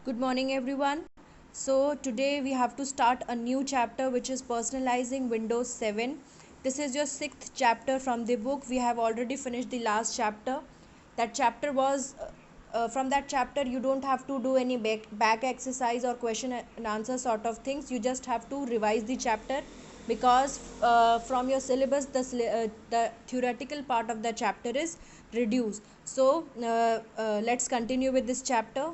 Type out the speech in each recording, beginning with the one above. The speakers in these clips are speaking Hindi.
Good morning, everyone. So, today we have to start a new chapter which is personalizing Windows 7. This is your sixth chapter from the book. We have already finished the last chapter. That chapter was from that chapter, you don't have to do any back exercise or question and answer sort of things. You just have to revise the chapter because from your syllabus, the theoretical part of the chapter is reduced. So, let's continue with this chapter.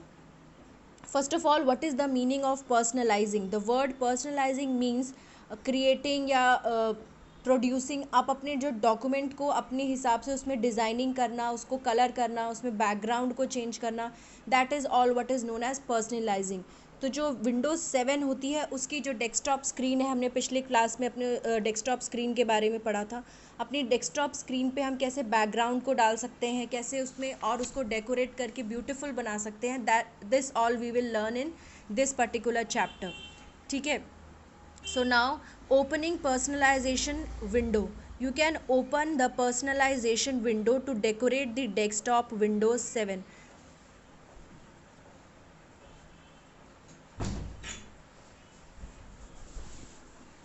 First of all, what is the meaning of personalizing? The word personalizing means creating या प्रोड्यूसिंग. आप अपने जो डॉक्यूमेंट को अपने हिसाब से उसमें डिज़ाइनिंग करना, उसको कलर करना, उसमें बैकग्राउंड को चेंज करना, that is all what is known as personalising. तो जो विंडोज़ 7 होती है उसकी जो डेस्कटॉप स्क्रीन है, हमने पिछले क्लास में अपने डेस्कटॉप स्क्रीन के बारे में पढ़ा था. अपनी डेस्कटॉप स्क्रीन पे हम कैसे बैकग्राउंड को डाल सकते हैं, कैसे उसमें और उसको डेकोरेट करके ब्यूटीफुल बना सकते हैं, that this all we will learn in this particular chapter. ठीक है. So now, opening personalization window. You can open the personalization window to decorate the desktop Windows 7.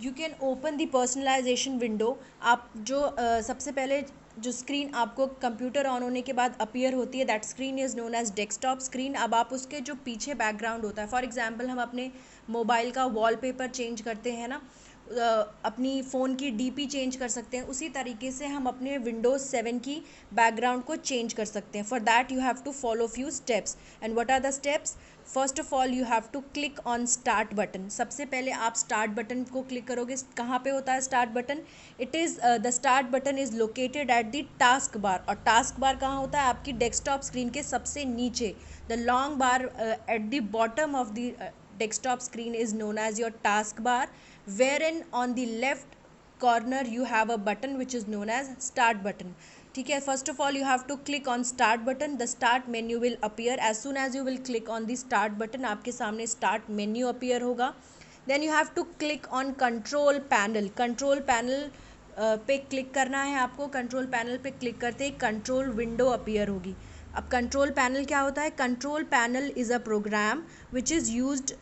You can open the personalisation window. आप जो सबसे पहले जो स्क्रीन आपको कंप्यूटर ऑन होने के बाद अपीयर होती है, that screen is known as desktop screen. अब आप उसके जो पीछे बैकग्राउंड होता है, फॉर एग्जांपल हम अपने मोबाइल का वॉलपेपर चेंज करते हैं ना, अपनी फ़ोन की डीपी चेंज कर सकते हैं, उसी तरीके से हम अपने विंडोज़ 7 की बैकग्राउंड को चेंज कर सकते हैं. For that you have to follow few steps. And what are the steps? First of all you have to click on start button. सबसे पहले आप स्टार्ट बटन को क्लिक करोगे. कहाँ पे होता है start button? It is the start button is located at the task bar. और टास्क बार कहाँ होता है? आपकी डेस्कटॉप स्क्रीन के सबसे नीचे. The long bar at the bottom of the desktop screen is known as your taskbar, wherein on the left corner you have a button which is known as start button. ठीक है. First of all you have to click on start button. The start menu will appear. As soon as you will click on the start button, आपके सामने स्टार्ट मेन्यू अपीयर होगा. Then you have to click on control panel. Control panel पे क्लिक करना है आपको. कंट्रोल पैनल पे क्लिक करते ही कंट्रोल विंडो अपीयर होगी. अब कंट्रोल पैनल क्या होता है? Control panel is a program which is used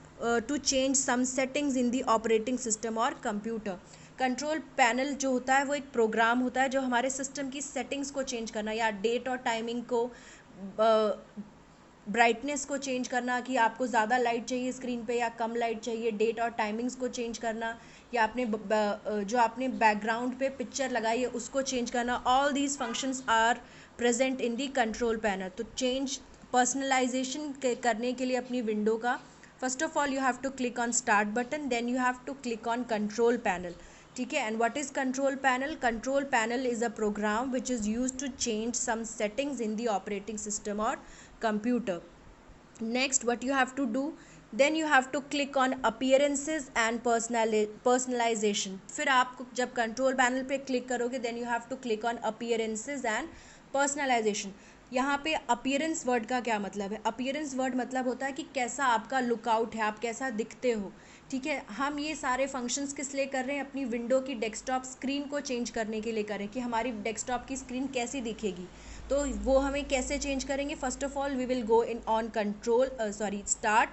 to change some settings in the operating system और कंप्यूटर. कंट्रोल पैनल जो होता है वो एक प्रोग्राम होता है जो हमारे सिस्टम की सेटिंग्स को चेंज करना, या डेट और टाइमिंग को, ब्राइटनेस को चेंज करना, कि आपको ज़्यादा लाइट चाहिए स्क्रीन पे या कम लाइट चाहिए, डेट और टाइमिंग्स को चेंज करना, या आपने जो आपने बैकग्राउंड पे पिक्चर लगाई है उसको चेंज करना. All these functions are present in the control panel. तो चेंज पर्सनलाइजेशन करने के लिए अपनी विंडो का, first of all you have to click on start button, then you have to click on control panel. ठीक है. And what is control panel? Control panel is a program which is use to change some settings in the operating system और computer. Next, what you have to do, then you have to click on appearances and personalization. फिर आप जब कंट्रोल पैनल पे क्लिक करोगे, then you have to click on appearances and personalization. यहाँ पे अपीयरेंस वर्ड का क्या मतलब है? अपीयरेंस वर्ड मतलब होता है कि कैसा आपका लुकआउट है, आप कैसा दिखते हो. ठीक है. हम ये सारे फंक्शंस किस लिए कर रहे हैं? अपनी विंडो की डेस्कटॉप स्क्रीन को चेंज करने के लिए करें, कि हमारी डेस्कटॉप की स्क्रीन कैसी दिखेगी. तो वो हमें कैसे चेंज करेंगे? First of all we will go in on control start,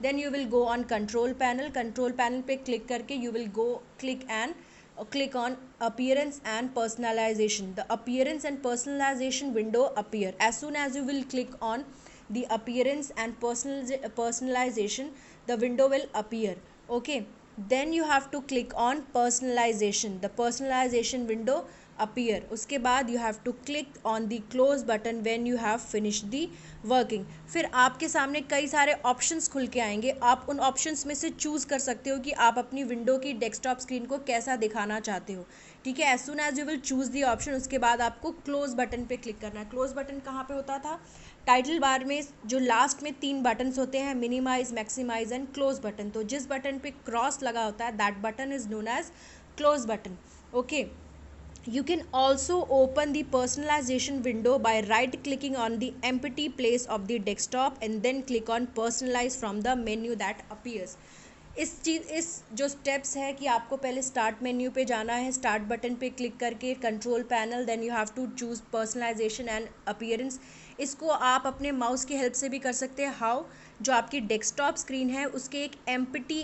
then you will go on control panel. Control panel पे क्लिक करके you will go click on appearance and personalization. The appearance and personalization window appear. As soon as you will click on the appearance and personalization, the window will appear. Okay. Then you have to click on personalization. The personalization window appear. उसके बाद you have to click on the close button when you have finished the working. फिर आपके सामने कई सारे ऑप्शंस खुल के आएंगे. आप उन ऑप्शंस में से चूज़ कर सकते हो कि आप अपनी विंडो की डेस्कटॉप स्क्रीन को कैसा दिखाना चाहते हो. ठीक है. As soon as you will choose the option, उसके बाद आपको क्लोज बटन पे क्लिक करना है. क्लोज बटन कहाँ पे होता था? टाइटल बार में जो लास्ट में 3 बटन्स होते हैं, minimise, maximise and close button. तो जिस बटन पे क्रॉस लगा होता है, that button is known as close button. Okay. You can also open the personalization window by right clicking on the empty place of the desktop and then click on personalize from the menu that appears. इस जो स्टेप्स है कि आपको पहले स्टार्ट मेन्यू पे जाना है, स्टार्ट बटन पे क्लिक करके control panel, then you have to choose personalisation and appearance. इसको आप अपने माउस की हेल्प से भी कर सकते हैं. हाउ? जो आपकी डेस्कटॉप स्क्रीन है उसके एक एम्प्टी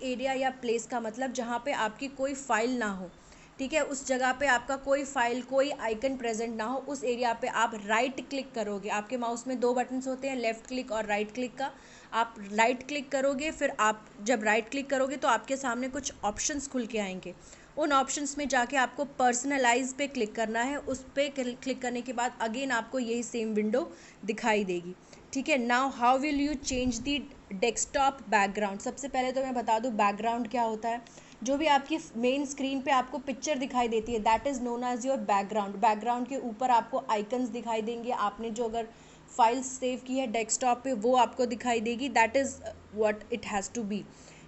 एरिया या प्लेस का मतलब जहाँ पे आपकी कोई फाइल ना हो, ठीक है, उस जगह पे आपका कोई फाइल कोई आइकन प्रेजेंट ना हो, उस एरिया पे आप राइट क्लिक करोगे। आपके माउस में 2 बटन्स होते हैं, लेफ़्ट क्लिक और राइट क्लिक का। आप राइट क्लिक करोगे, फिर आप जब राइट क्लिक करोगे तो आपके सामने कुछ ऑप्शंस खुल के आएंगे। उन ऑप्शंस में जाके आपको पर्सनलाइज पे क्लिक करना है। उस पे क्लिक करने के बाद अगेन आपको यही सेम विंडो दिखाई देगी, ठीक है। Now how will you change the desktop background. सबसे पहले तो मैं बता दूं बैकग्राउंड क्या होता है। जो भी आपकी मेन स्क्रीन पे आपको पिक्चर दिखाई देती है that is known as your background. Background के ऊपर आपको आइकन्स दिखाई देंगे, आपने जो अगर फाइल्स सेव की है डेस्कटॉप पे वो आपको दिखाई देगी, that is what it has to be,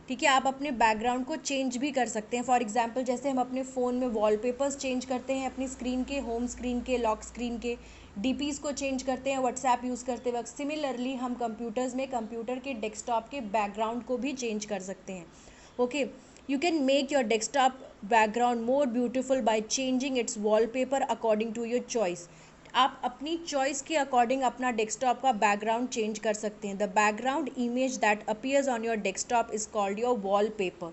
ठीक है। आप अपने बैकग्राउंड को चेंज भी कर सकते हैं। फॉर एग्जांपल जैसे हम अपने फ़ोन में वॉलपेपर्स चेंज करते हैं, अपनी स्क्रीन के, होम स्क्रीन के, लॉक स्क्रीन के डीपीज़ को चेंज करते हैं व्हाट्सएप यूज़ करते वक्त, सिमिलरली हम कंप्यूटर्स में कंप्यूटर के डेस्कटॉप के बैकग्राउंड को भी चेंज कर सकते हैं। Okay, you can make your desktop background more beautiful by changing its wallpaper according to your choice। आप अपनी चॉइस के अकॉर्डिंग अपना डेस्कटॉप का बैकग्राउंड चेंज कर सकते हैं। The background image that appears on your desktop is called your wallpaper.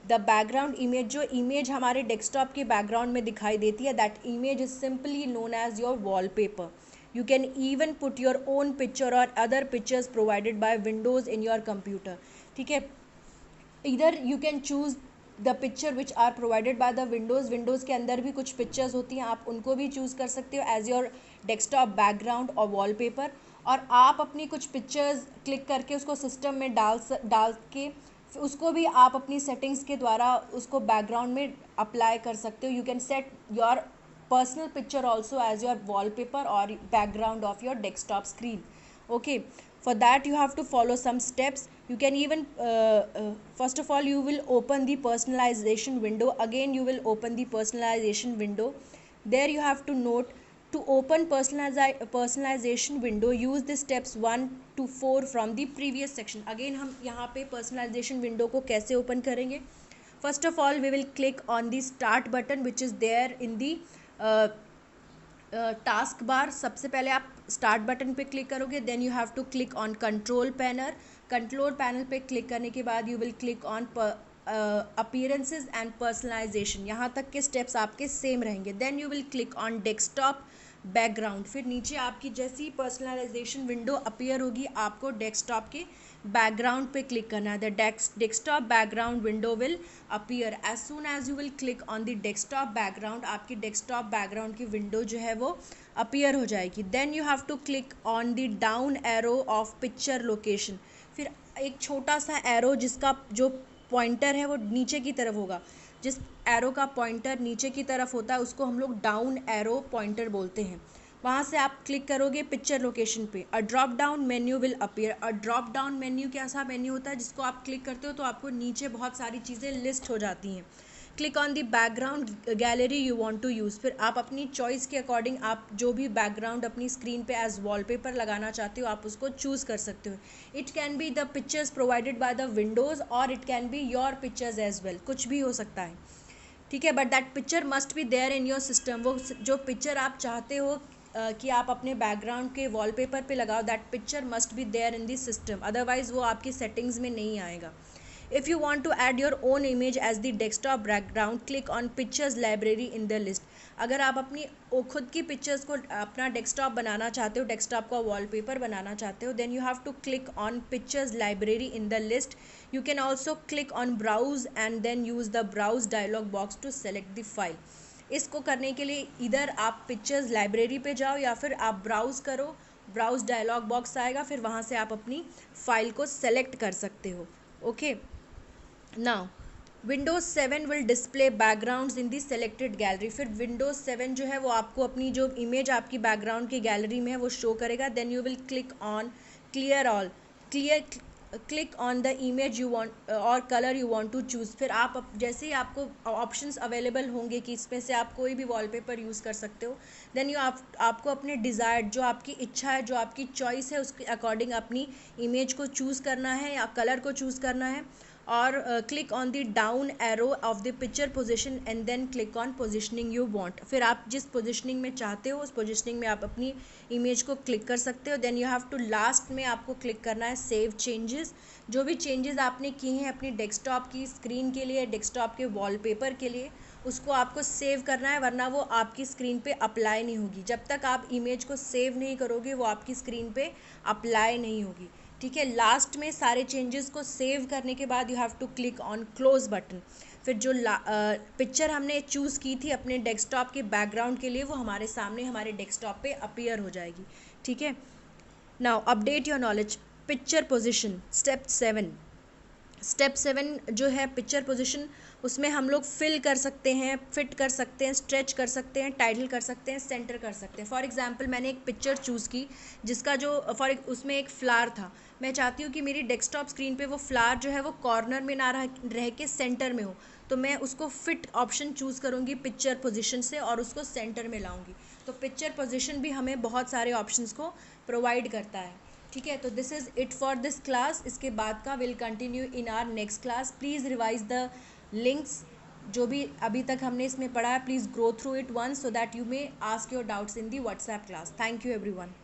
The background image, जो इमेज हमारे डेस्कटॉप के बैकग्राउंड में दिखाई देती है, that image is simply known as your wallpaper. You can even put your own picture or other pictures provided by Windows in your computer, ठीक है। इधर you can choose the picture which are provided by the Windows के अंदर भी कुछ पिक्चर्स होती हैं, आप उनको भी चूज़ कर सकते हो एज योर डेस्कटॉप बैकग्राउंड और वॉलपेपर। और आप अपनी कुछ पिक्चर्स क्लिक करके उसको सिस्टम में डाल के उसको भी आप अपनी सेटिंग्स के द्वारा उसको बैकग्राउंड में अप्लाई कर सकते हो। You can set your personal picture also as your wallpaper or background of your desktop screen। Okay, for that you have to follow some steps। You can even first of all you will open the personalization window, again you will open the personalization window। There you have to note, to open personalization window use the steps 1 to 4 from the previous section। again हम यहाँ पे personalization window को कैसे open करेंगे। first of all we will click on the start button which is there in the taskbar. सबसे पहले आप स्टार्ट बटन पे क्लिक करोगे, then you have to click on control panel पे क्लिक करने के बाद you will click on appearances and personalisation. यहाँ तक के स्टेप्स आपके सेम रहेंगे। Then you will click on desktop background. फिर नीचे आपकी जैसी पर्सनलाइजेशन विंडो अपीयर होगी आपको डेस्कटॉप के बैकग्राउंड पे क्लिक करना है। The desktop background window will appear as soon as you will click on the desktop background. आपकी डेस्कटॉप बैकग्राउंड की विंडो जो है वो अपीयर हो जाएगी। Then you have to click on the down arrow of picture location. फिर एक छोटा सा एरो जिसका जो पॉइंटर है वो नीचे की तरफ होगा, जिस एरो का पॉइंटर नीचे की तरफ होता है उसको हम लोग डाउन एरो पॉइंटर बोलते हैं। वहाँ से आप क्लिक करोगे पिक्चर लोकेशन पे, a drop down menu will appear. A drop down menu कैसा मेन्यू होता है जिसको आप क्लिक करते हो तो आपको नीचे बहुत सारी चीज़ें लिस्ट हो जाती हैं। Click on the background gallery you want to use. फिर आप अपनी चॉइस के अकॉर्डिंग आप जो भी बैकग्राउंड अपनी स्क्रीन पे एज वॉलपेपर लगाना चाहते हो आप उसको चूज़ कर सकते हो। It can be the pictures provided by the Windows or it can be your pictures as well, कुछ भी हो सकता है, ठीक है। But that picture must be there in your system. वो जो पिक्चर आप चाहते हो कि आप अपने बैकग्राउंड के वॉलपेपर पे लगाओ, that picture must be there in the system, otherwise वो आपकी सेटिंग्स में नहीं आएगा। If you want to add your own image as the desktop background click on pictures library in the list. अगर आप अपनी खुद की पिक्चर्स को अपना डेस्कटॉप बनाना चाहते हो, डेस्कटॉप का वॉलपेपर बनाना चाहते हो, then you have to click on pictures library in the list. You can also click on browse and then use the browse dialog box to select the file. इसको करने के लिए इधर आप पिक्चर्स लाइब्रेरी पे जाओ या फिर आप ब्राउज़ करो, ब्राउज डायलॉग बॉक्स आएगा, फिर वहाँ से आप अपनी फ़ाइल को सेलेक्ट कर सकते हो। Okay, now Windows 7 will display backgrounds in the selected gallery. फिर विंडोज़ 7 जो है वो आपको अपनी जो इमेज आपकी बैकग्राउंड की गैलरी में है वो शो करेगा। Then you will click on clear all, click on the image you want or colour you want to choose. फिर आप जैसे ही आपको ऑप्शंस अवेलेबल होंगे कि इसमें से आप कोई भी वॉलपेपर यूज़ कर सकते हो, देन आपको अपने डिज़ायर्ड जो आपकी इच्छा है, जो आपकी चॉइस है, उसके अकॉर्डिंग अपनी इमेज को चूज़ करना है या कलर को चूज़ करना है। और click on the down arrow of the picture position and then click on positioning you want. फिर आप जिस पोजिशनिंग में चाहते हो उस पोजिशनिंग में आप अपनी इमेज को क्लिक कर सकते हो। Then you have to last में आपको क्लिक करना है सेव चेंजेस। जो भी चेंजेस आपने किए हैं अपनी डेस्कटॉप की स्क्रीन के लिए, डेस्कटॉप के वॉलपेपर के लिए, उसको आपको सेव करना है, वरना वो आपकी स्क्रीन पे अप्लाई नहीं होगी। जब तक आप इमेज को सेव नहीं करोगे वो आपकी स्क्रीन पे अप्लाई नहीं होगी। ठीक है, लास्ट में सारे चेंजेस को सेव करने के बाद you have to click on close button. फिर जो पिक्चर हमने चूज़ की थी अपने डेस्कटॉप के बैकग्राउंड के लिए वो हमारे सामने हमारे डेस्कटॉप पे अपीयर हो जाएगी। ठीक है, now update your knowledge. Picture position step 7। Step 7 जो है पिक्चर पोजीशन, उसमें हम लोग फिल कर सकते हैं, फिट कर सकते हैं, स्ट्रेच कर सकते हैं, टाइटल कर सकते हैं, सेंटर कर सकते हैं। फॉर एग्जांपल मैंने एक पिक्चर चूज़ की जिसका जो उसमें एक फ्लावर था। मैं चाहती हूँ कि मेरी डेस्कटॉप स्क्रीन पे वो फ्लावर जो है वो कॉर्नर में ना रह के सेंटर में हो, तो मैं उसको फिट ऑप्शन चूज़ करूँगी पिक्चर पोजीशन से और उसको सेंटर में लाऊँगी। तो पिक्चर पोजीशन भी हमें बहुत सारे ऑप्शंस को प्रोवाइड करता है। ठीक है, तो this is it for this class. इसके बाद का will continue in our next class. Please revise the links जो भी अभी तक हमने इसमें पढ़ा है। Please go through it once so that you may ask your doubts in the WhatsApp class. Thank you everyone.